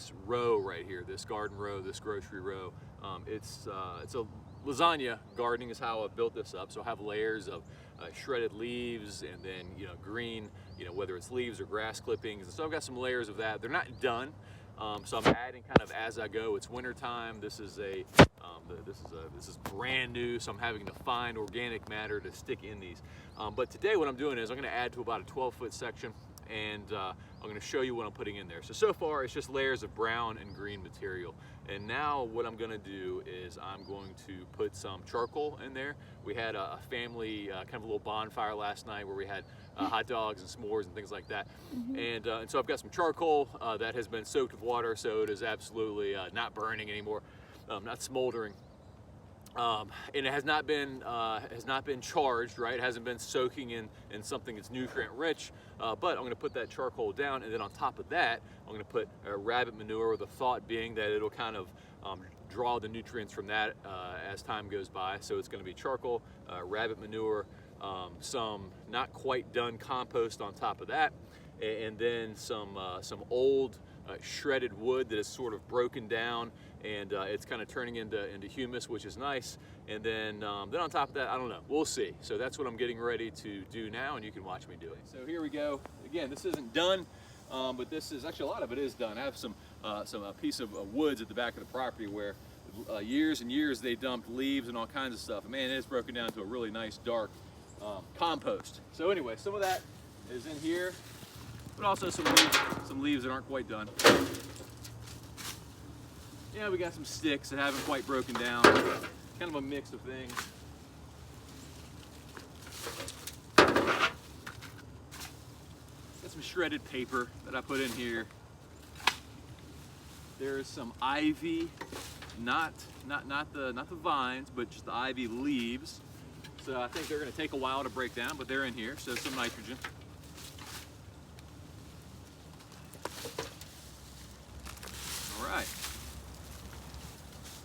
this row right here, this garden row, this grocery row. It's a lasagna gardening is how I've built this up. So I have layers of shredded leaves, and then green, whether it's leaves or grass clippings. And so I've got some layers of that. They're not done, so I'm adding kind of as I go. It's winter time. This is this is brand new, so I'm having to find organic matter to stick in these. But today what I'm doing is I'm going to add to about a 12-foot section, and I'm going to show you what I'm putting in there. So far it's just layers of brown and green material. And now what I'm going to do is I'm going to put some charcoal in there. We had a family kind of a little bonfire last night where we had hot dogs and s'mores and things like that. And so I've got some charcoal that has been soaked with water, so it is absolutely not burning anymore, not smoldering. And it has not been charged, right? It hasn't been soaking in something that's nutrient rich, but I'm going to put that charcoal down, and then on top of that I'm going to put rabbit manure, with the thought being that it'll kind of draw the nutrients from that as time goes by. So it's going to be charcoal, rabbit manure, some not quite done compost on top of that, and then some old shredded wood that is sort of broken down, and it's kind of turning into humus, which is nice. And then on top of that, I don't know, we'll see. So that's what I'm getting ready to do now, and you can watch me do it. So here we go. Again, this isn't done, but this is actually, a lot of it is done. I have a piece of woods at the back of the property where years and years they dumped leaves and all kinds of stuff. And man, it is broken down to a really nice dark compost. So anyway, some of that is in here, but also some leaves that aren't quite done. Yeah, we got some sticks that haven't quite broken down. Kind of a mix of things. Got some shredded paper that I put in here. There's some ivy, not the vines, but just the ivy leaves. So I think they're going to take a while to break down, but they're in here. So some nitrogen. All right.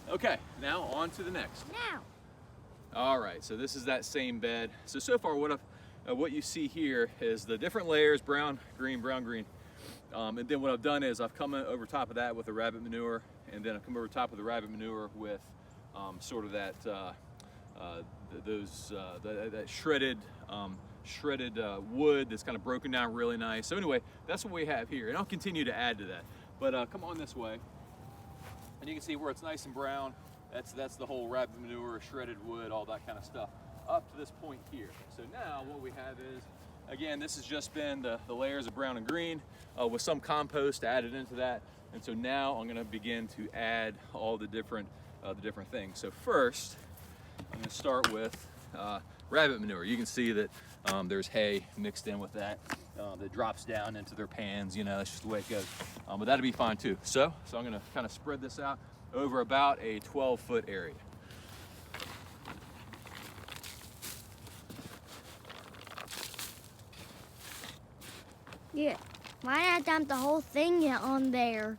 Okay, now on to the next. Now. All right, so this is that same bed. So far what you see here is the different layers, brown, green, brown, green. And then what I've done is I've come over top of that with the rabbit manure, and then I've come over top of the rabbit manure with sort of that shredded wood that's kind of broken down really nice. So anyway, that's what we have here, and I'll continue to add to that. But come on this way. And you can see where it's nice and brown. That's the whole rabbit manure, shredded wood, all that kind of stuff, up to this point here. So now what we have is, again, this has just been the layers of brown and green with some compost added into that. And so now I'm going to begin to add all the different things. So first, I'm going to start with rabbit manure. You can see that there's hay mixed in with that that drops down into their pans. That's just the way it goes. But that'll be fine too. So I'm going to kind of spread this out over about a 12-foot area. Yeah. Why not dump the whole thing on there?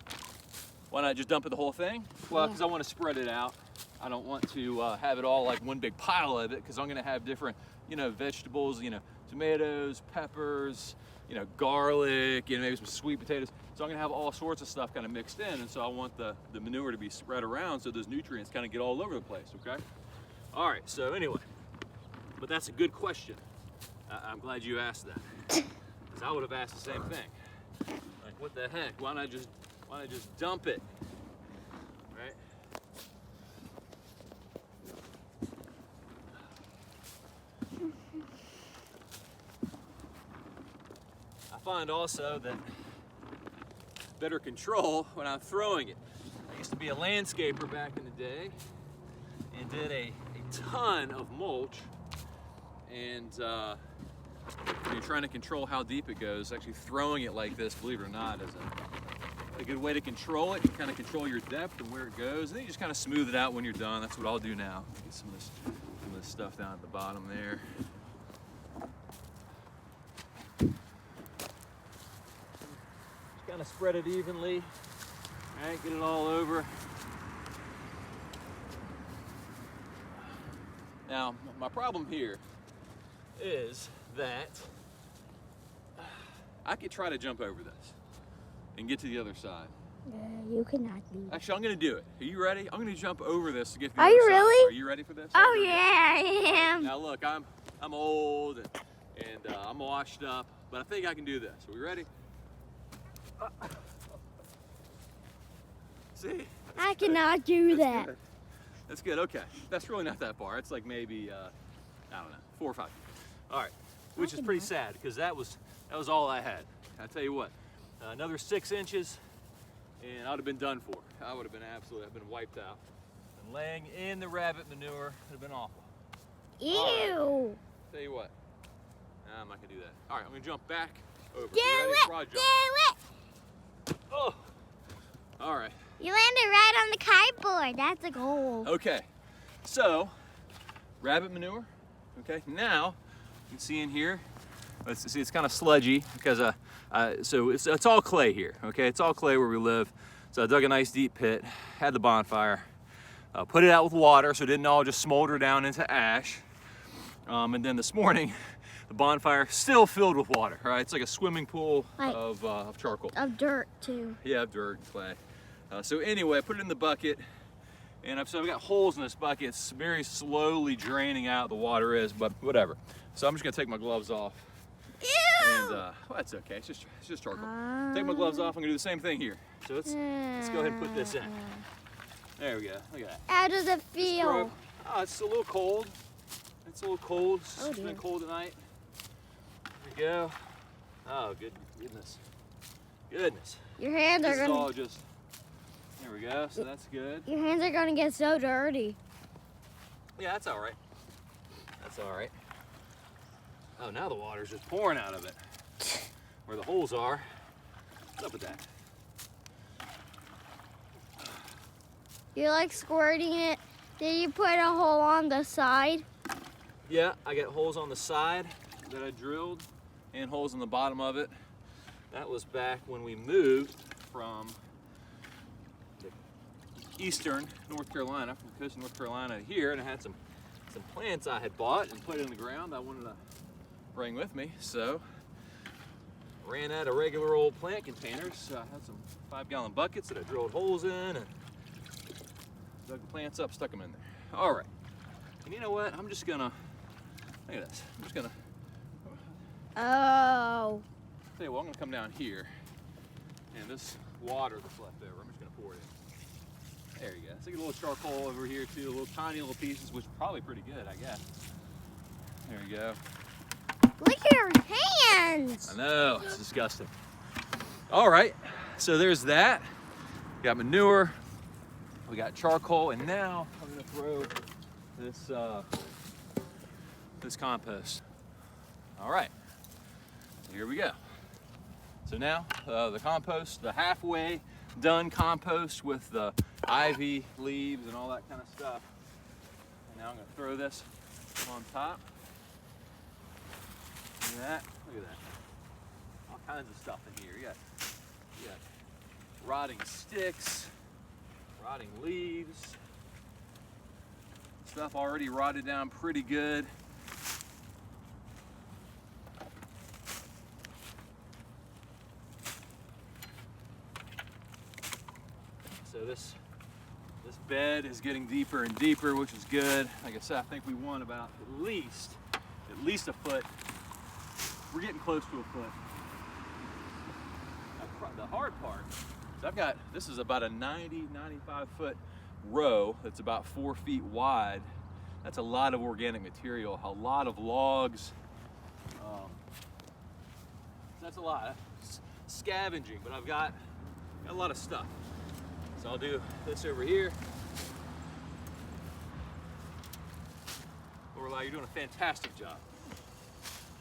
Why not just dump it the whole thing? Well, because I want to spread it out. I don't want to have it all like one big pile of it, because I'm going to have different, vegetables, tomatoes, peppers, garlic, maybe some sweet potatoes. So I'm going to have all sorts of stuff kind of mixed in, and so I want the manure to be spread around so those nutrients kind of get all over the place, okay? All right, so anyway, but that's a good question. I'm glad you asked that, because I would have asked the same thing. Like, what the heck? Why not just dump it, right? I find also that better control when I'm throwing it. I used to be a landscaper back in the day and did a ton of mulch, and when you're trying to control how deep it goes, actually throwing it like this, believe it or not, is a good way to control it. You kind of control your depth and where it goes, and then you just kind of smooth it out when you're done. That's what I'll do now. Get some of this stuff down at the bottom there. Kind of spread it evenly, right? Get it all over. Now, my problem here is that I could try to jump over this and get to the other side. You cannot leave. Actually, I'm gonna do it. Are you ready? I'm gonna jump over this to get to the Are other you side. really? Are you ready for this? Oh yeah, I am. Now look, I'm old and I'm washed up, but I think I can do this. Are we ready? See? I cannot do That's that. good. That's good. Okay, that's really not that far. It's like maybe I don't know, 4 or 5 feet. All right, which is pretty sad because that was all I had. I tell you what, another 6 inches, and I'd have been done for. I would have been I've been wiped out. And laying in the rabbit manure would have been awful. Ew. Right. Tell you what, I'm not gonna do that. All right, I'm gonna jump back over. Do You ready? it. Broad Do jump. it. Oh. All right. You landed right on the cardboard. That's a goal. Okay. So, rabbit manure. Okay. Now, you can see in here. Let's see. It's kind of sludgy because so it's all clay here. Okay. It's all clay where we live. So I dug a nice deep pit, had the bonfire, put it out with water so it didn't all just smolder down into ash. And then this morning, the bonfire still filled with water. Right. It's like a swimming pool of charcoal. Of dirt too. Yeah, of dirt and clay. So anyway, I put it in the bucket, and I've got holes in this bucket. It's very slowly draining out. The water is, but whatever. So I'm just gonna take my gloves off. Ew. And well, that's okay. It's just charcoal. Take my gloves off. I'm gonna do the same thing here. So let's go ahead and put this in. There we go. Look at that. How does it feel? Oh, it's a little cold. It's a little cold. Oh, It's been cold tonight. There we go. Oh, goodness. Your hands are This is gonna. all just. There we go. So that's good. Your hands are gonna get so dirty. Yeah, that's all right. That's all right. Oh, now the water's just pouring out of it. Where the holes are. What's up with that? You're like squirting it. Did you put a hole on the side? Yeah, I got holes on the side that I drilled and holes in the bottom of it. That was back when we moved from eastern North Carolina, from the coast of North Carolina here, and I had some plants I had bought and put in the ground I wanted to bring with me. So ran out of regular old plant containers. So I had some 5-gallon buckets that I drilled holes in and dug the plants up, stuck them in there. All right. And you know what? I'm just gonna look at this. I'm just gonna Oh. tell you what, I'm gonna come down here, and this water that's left over, I'm just gonna pour it in. There you go. So get a little charcoal over here too, little tiny little pieces, which are probably pretty good, I guess. There you go. Look at your hands. I know, it's disgusting. All right, so there's that. We got manure, we got charcoal, and now I'm gonna throw this compost. All right, so here we go. So now the compost, the halfway done compost with the ivy leaves and all that kind of stuff. And now I'm gonna throw this on top. Look at that, look at that. All kinds of stuff in here. You got rotting sticks, rotting leaves, stuff already rotted down pretty good. So this bed is getting deeper and deeper, which is good. Like I said, I think we want about at least a foot. We're getting close to a foot. Now, the hard part is this is about a 95 foot row that's about 4 feet wide. That's a lot of organic material, a lot of logs. That's a lot. Scavenging, but I've got a lot of stuff. So I'll do this over here. Lorelai, you're doing a fantastic job.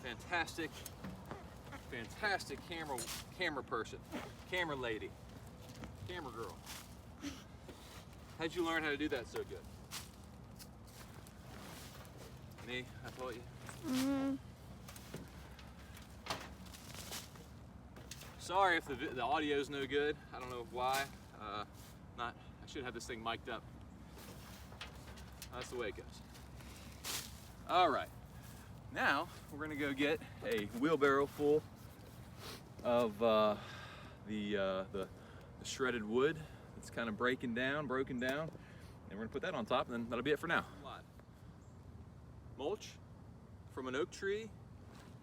Fantastic camera person, camera lady, camera girl. How'd you learn how to do that so good? Me, I taught you. Mm-hmm. Sorry if the audio's no good. I don't know why. I should have this thing mic'd up. That's the way it goes. All right. Now we're gonna go get a wheelbarrow full of the shredded wood. It's kind of broken down, and we're gonna put that on top, and then that'll be it for now. Mulch from an oak tree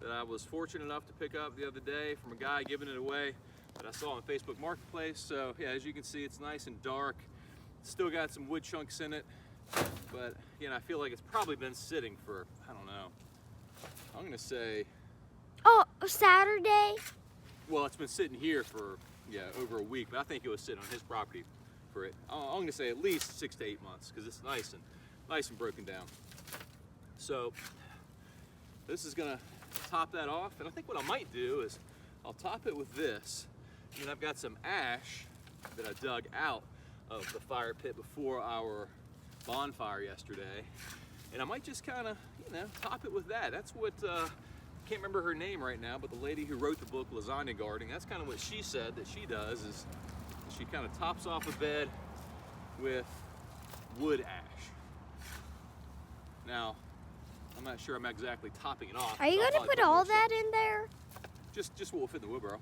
that I was fortunate enough to pick up the other day from a guy giving it away that I saw on Facebook Marketplace. So yeah, as you can see, it's nice and dark. It's still got some wood chunks in it, but you know, I feel like it's probably been sitting for, I don't know, I'm gonna say, Oh, Saturday? well, it's been sitting here for, yeah, over a week, but I think it was sitting on his property for it. I'm gonna say at least 6 to 8 months, because it's nice and broken down. So this is gonna top that off, and I think what I might do is I'll top it with this, and then I've got some ash that I dug out of the fire pit before our bonfire yesterday, and I might just kind of, you know, top it with that. That's what, can't remember her name right now, but the lady who wrote the book Lasagna Gardening, that's kind of what she said that she does, is she kind of tops off a bed with wood ash. Now, I'm not sure I'm exactly topping it off. Are you going to put all that in there? Just what will fit in the wheelbarrow.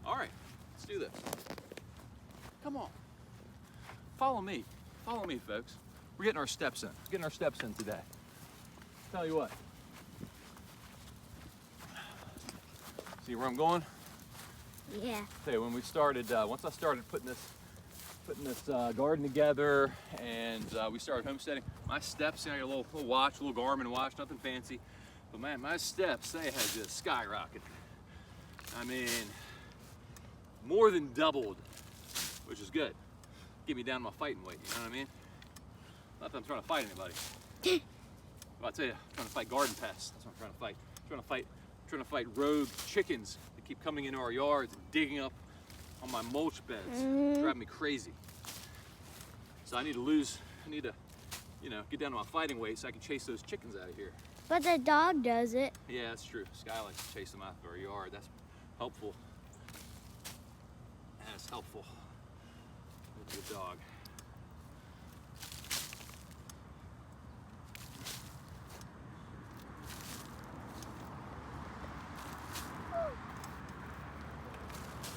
All right, let's do this. Come on. Follow me, folks. We're getting our steps in. Today. Tell you what. See where I'm going? Yeah. Okay, when we started, once I started putting this garden together, and we started homesteading, my steps, you know, I got a little watch, a little Garmin watch, nothing fancy, but man, my steps, they had just skyrocketed. I mean, more than doubled, which is good. Get me down to my fighting weight, you know what I mean? Not that I'm trying to fight anybody. Well, I'll tell you, I'm trying to fight garden pests. That's what I'm trying to fight. Trying to fight rogue chickens that keep coming into our yards and digging up on my mulch beds. Drive me crazy. So I need to, you know, get down to my fighting weight so I can chase those chickens out of here. But the dog does it. Yeah, that's true. Sky likes to chase them out of our yard. That's helpful. That's helpful with the dog.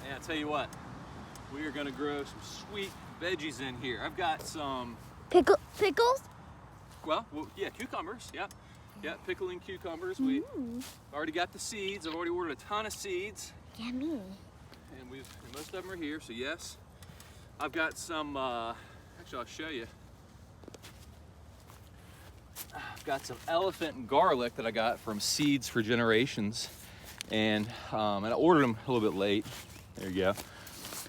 And I tell you what, we are going to grow some sweet veggies in here. I've got some Pickles? well, yeah, cucumbers. Yeah, pickling cucumbers. We already got the seeds. I've already ordered a ton of seeds. Yummy. And most of them are here. So yes, I've got some. Actually, I'll show you. I've got some elephant and garlic that I got from Seeds for Generations, and I ordered them a little bit late. There you go.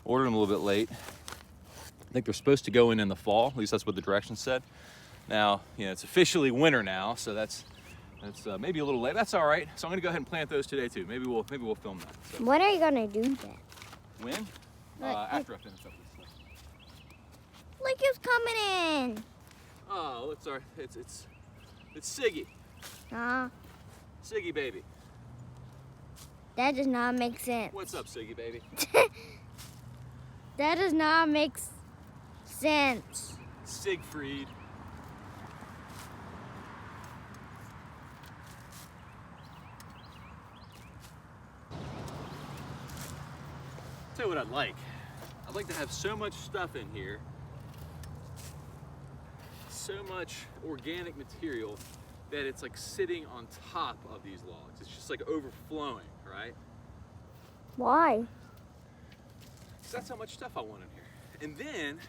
Ordered them a little bit late. I think they're supposed to go in the fall. At least that's what the directions said. Now, you know, it's officially winter now, so that's maybe a little late. That's all right. So I'm gonna go ahead and plant those today too. Maybe we'll film that. So. When are you gonna do that? When? After I finish up this stuff. Look who's coming in. Oh, it's our it's Siggy. Siggy baby. That does not make sense. What's up, Siggy baby? That does not make sense. Siegfried. Tell you what I'd like. I'd like to have so much stuff in here, so much organic material that it's like sitting on top of these logs. It's just like overflowing, right? Why? So that's how much stuff I want in here. And then,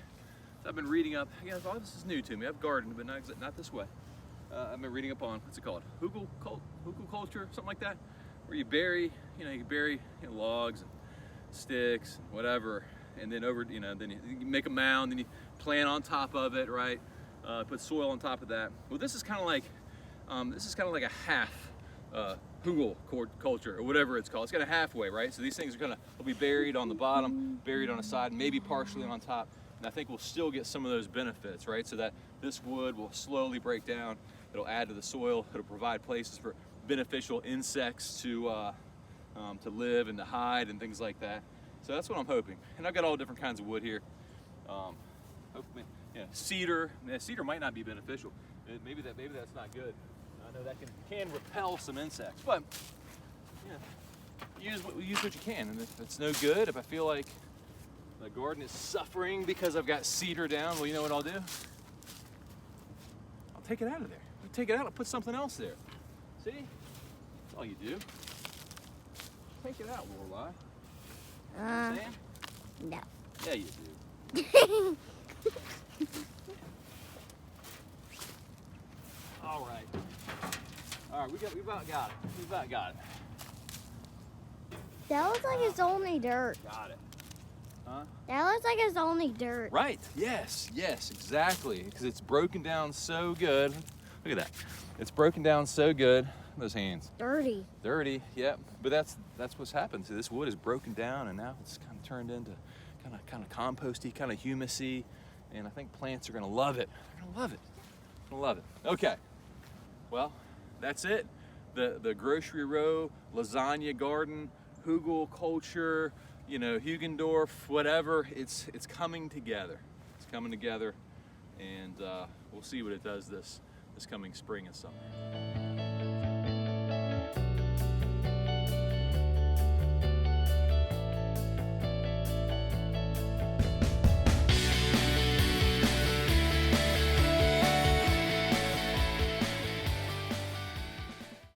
so I've been reading up, again, all this is new to me. I've gardened, but not this way. I've been reading up on, what's it called? Hugelculture, something like that, where you bury, you bury logs and sticks, whatever, and then then you make a mound, then you plant on top of it, right? Put soil on top of that. Well, this is kind of like a half Hugelculture or whatever it's called. It's got a halfway, right? So these things will be buried on the bottom, buried on the side, maybe partially on top, and I think we'll still get some of those benefits, right? So that this wood will slowly break down. It'll add to the soil. It'll provide places for beneficial insects to live and to hide and things like that. So that's what I'm hoping. And I've got all different kinds of wood here. Hopefully, cedar. Cedar might not be beneficial. Maybe that's not good. I know that can repel some insects, but use what you can. And if it's no good, if I feel like The garden is suffering because I've got cedar down. Well, you know what I'll do? I'll take it out of there. I'll take it out and put something else there. See? That's all you do. Take it out, Lorelai. You know what I'm saying? No. Yeah, you do. All right. All right, we about got it. We about got it. That looks like it's only dirt. Got it. Huh? That looks like it's only dirt. Right. Yes. Yes. Exactly. Because it's broken down so good. Look at that. It's broken down so good. Those hands. Dirty. Dirty. Yep. But that's what's happened. See, this wood is broken down, and now it's kind of turned into kind of composty, kind of humusy, and I think plants are gonna love it. They're gonna love it. Gonna love it. Okay. Well, that's it. The grocery row, lasagna garden, Culture, you know, Hugendorf, whatever. It's coming together. It's coming together, and we'll see what it does this coming spring and summer.